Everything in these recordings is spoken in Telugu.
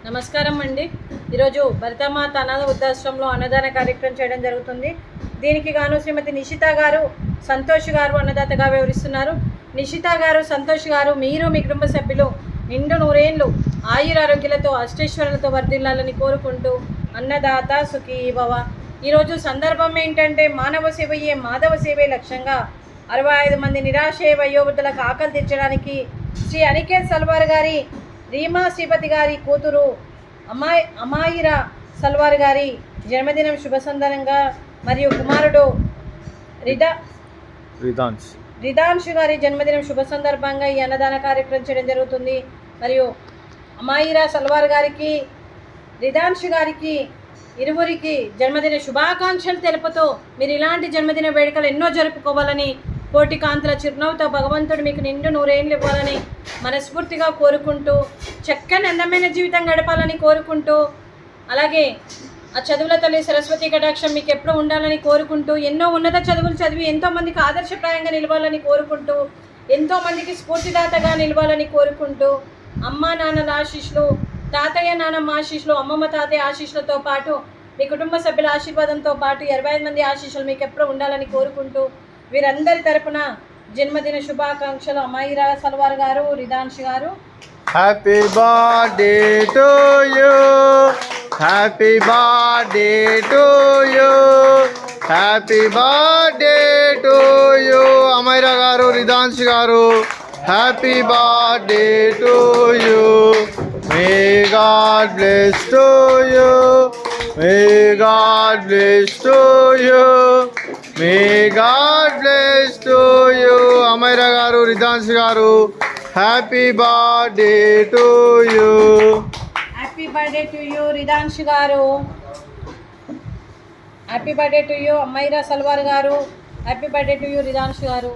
నమస్కారం అండి. ఈరోజు భరతమాత అనాథ వృద్ధాశ్రమంలో అన్నదాన కార్యక్రమం చేయడం జరుగుతుంది. దీనికి గాను శ్రీమతి నిషిత గారు, సంతోష్ గారు అన్నదాతగా వివరిస్తున్నారు. నిషిత గారు, సంతోష్ గారు, మీరు మీ కుటుంబ సభ్యులు నిండు నూరేళ్లు ఆయురారోగ్యాలతో అష్టైశ్వర్యాలతో వర్ధిల్లాలని కోరుకుంటూ అన్నదాత సుఖీ భవ. ఈరోజు సందర్భం ఏంటంటే మానవ సేవయే మాధవ సేవే లక్ష్యంగా 65 మంది నిరాశయ వయోవృద్ధులకు ఆకలి తీర్చడానికి శ్రీ అనికేత్ సల్వార్ గారి, రీమా శ్రీపతి గారి కూతురు అమాయిరా సల్వార్ గారి జన్మదినం శుభ సందర్భంగా మరియు కుమారుడు రిదాంశు గారి జన్మదినం శుభ సందర్భంగా ఈ అన్నదాన కార్యక్రమం చేయడం జరుగుతుంది. మరియు అమాయిరా సల్వార్ గారికి, రిదాంశు గారికి ఇరువురికి జన్మదిన శుభాకాంక్షలు తెలుపుతూ మీరు ఇలాంటి జన్మదిన వేడుకలు ఎన్నో జరుపుకోవాలని, కోటి కాంతుల చిరునవ్వుతో భగవంతుడు మీకు నిండు నూరేళ్ళు ఇవ్వాలని మనస్ఫూర్తిగా కోరుకుంటూ, చక్కని అందమైన జీవితం గడపాలని కోరుకుంటూ, అలాగే ఆ చదువుల తల్లి సరస్వతి కటాక్షం మీకు ఎప్పుడూ ఉండాలని కోరుకుంటూ, ఎన్నో ఉన్నత చదువులు చదివి ఎంతోమందికి ఆదర్శప్రాయంగా నిలవాలని కోరుకుంటూ, ఎంతోమందికి స్ఫూర్తిదాతగా నిలవాలని కోరుకుంటూ, అమ్మా నాన్నల ఆశీస్సులు, తాతయ్య నాన్నమ్మ ఆశీస్సులు, అమ్మమ్మ తాతయ్య ఆశీస్సులతో పాటు మీ కుటుంబ సభ్యుల ఆశీర్వాదంతో పాటు 25 మంది ఆశీస్సులు మీకు ఎప్పుడూ ఉండాలని కోరుకుంటూ, వీరందరి తరపున జన్మదిన శుభాకాంక్షలు అమాయిరా సల్వార్ గారు, రిదాంశ్ గారు. Happy birthday to you, happy birthday to you, happy birthday to you. Amaira గారు, రిదాంశ్ గారు, happy birthday to you. May God bless to you, may God bless to you, may God bless to you. Amaira గారు, రిదాంశ్ గారు, happy birthday to you. Happy birthday to you Ridansh గారు, happy birthday to you Amaira Salwar గారు, happy birthday to you Ridansh గారు.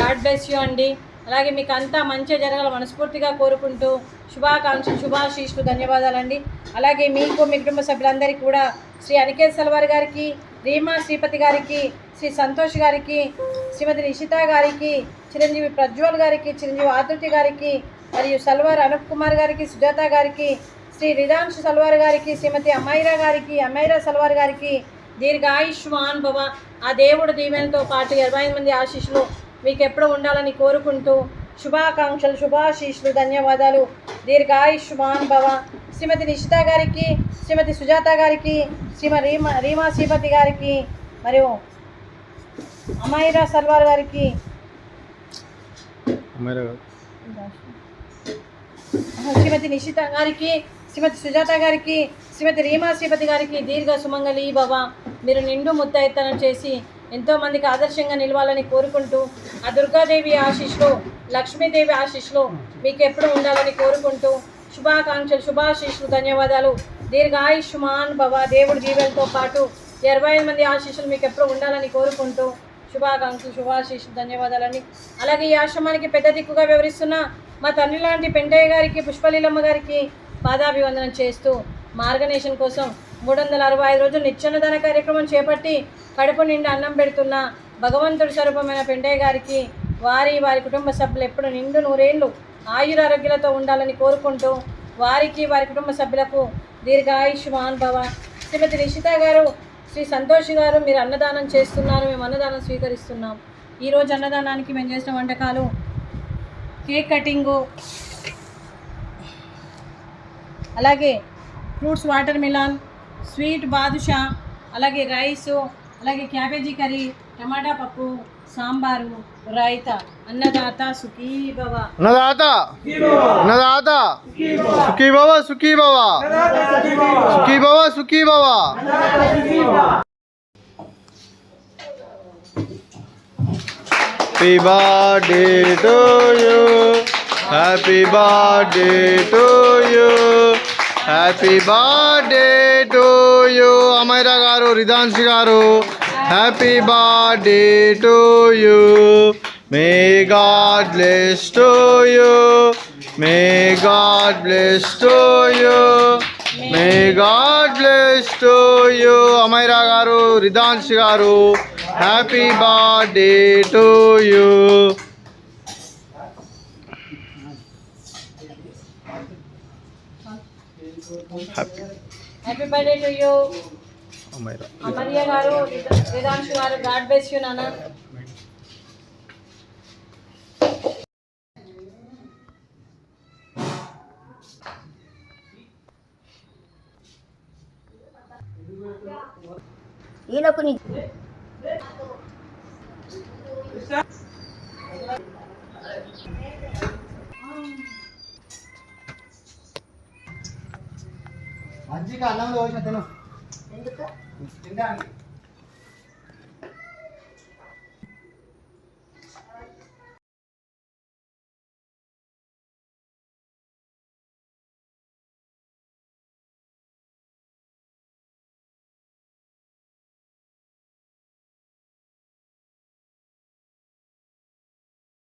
గాడ్ బ్లెస్ యూ అండి. అలాగే మీకు అంతా మంచిగా జరగాల మనస్ఫూర్తిగా కోరుకుంటూ శుభాకాంక్షలు, శుభాశీస్సులు, ధన్యవాదాలండి. అలాగే మీకు మీ కుటుంబ సభ్యులందరికీ కూడా శ్రీ అనికేత్ సల్వార్ గారికి, రీమా శ్రీపతి గారికి, శ్రీ సంతోష్ గారికి, శ్రీమతి నిషిత గారికి, చిరంజీవి ప్రజ్వల్ గారికి, చిరంజీవి ఆతృతి గారికి, మరియు సల్వార్ అనూప్ కుమార్ గారికి, సుజాత గారికి, శ్రీ రిదాంశ్ సల్వార్ గారికి, శ్రీమతి అమైరా గారికి, అమైరా సల్వార్ గారికి దీర్ఘాయుష్మాన్ భవ. ఆ దేవుడు దీవెనతో పాటు 25 మంది ఆశీస్సులు మీకు ఎప్పుడు ఉండాలని కోరుకుంటూ శుభాకాంక్షలు, శుభాశీస్సులు, ధన్యవాదాలు. దీర్ఘాయుష్మాన్ భవ. శ్రీమతి నిషిత గారికి, శ్రీమతి సుజాత గారికి, శ్రీమతి రీమా శ్రీపతి గారికి, మరియు అమైరా సల్వార్ గారికి, శ్రీమతి నిషిత గారికి, శ్రీమతి సుజాత గారికి, శ్రీమతి రీమా శ్రీపతి గారికి దీర్ఘ సుమంగళి భవ. మీరు నిండు ముత్తైతనం చేసి ఎంతోమందికి ఆదర్శంగా నిలవాలని కోరుకుంటూ, ఆ దుర్గాదేవి ఆశీస్సులు, లక్ష్మీదేవి ఆశీస్సులు మీకు ఎప్పుడు ఉండాలని కోరుకుంటూ శుభాకాంక్షలు, శుభాశీస్సులు, ధన్యవాదాలు. దీర్ఘాయుష్మాన్ భవ. దేవుడి దీవెలతో పాటు 25 మంది ఆశీస్సులు మీకు ఎప్పుడు ఉండాలని కోరుకుంటూ శుభాకాంక్షలు, శుభాశీస్సులు, ధన్యవాదాలండి. అలాగే ఈ ఆశ్రమానికి పెద్ద దిక్కుగా వివరిస్తున్న మా తండ్రి లాంటి పెంటయ్య గారికి, పుష్పలీలమ్మ గారికి పాదాభివందనం చేస్తూ మార్గనేషన్ కోసం 365 రోజులు నిత్యాన్నదాన కార్యక్రమం చేపట్టి కడుపు నిండా అన్నం పెడుతున్న భగవంతుడి స్వరూపమైన పెంటయ్య గారికి, వారి కుటుంబ సభ్యులు ఎప్పుడు నిండు నూరేళ్లు ఆయురారోగ్యాలతో ఉండాలని కోరుకుంటూ వారికి, వారి కుటుంబ సభ్యులకు దీర్ఘాయుష్మాన్ భవ. శ్రీమతి నిషిత గారు, శ్రీ సంతోష్ గారు, మీరు అన్నదానం చేస్తున్నారు, మేము అన్నదానం స్వీకరిస్తున్నాం. ఈరోజు అన్నదానానికి మేము చేసిన వంటకాలు కేక్ కటింగు, అలాగే fruits watermelon, sweet badusha, అలాగే రైసు, అలాగే క్యాబేజీ కర్రీ, టమాటా పప్పు, సాంబారు, రైతా. అన్నదాత సుఖీ భవ. అన్నదాత అన్నదాత సుఖీ భవ, సుఖీ భవ, సుఖీ భవ, సుఖీ భవ. Happy birthday to you, happy birthday to you, happy birthday to you. Amaira గారు, రిదాంశ్ గారు, happy birthday to you. May God bless to you, may God bless to you, may God bless to you. Amaira గారు, రిదాంశ్ గారు, happy birthday to you. Happy birthday to you. Amaira. Amarya గారు, వేదాంశు గారు, గాడ్ బ్లెస్ యూ నాన్న. మంచిగా అన్నంలో పోసిన తిను. తినడానికి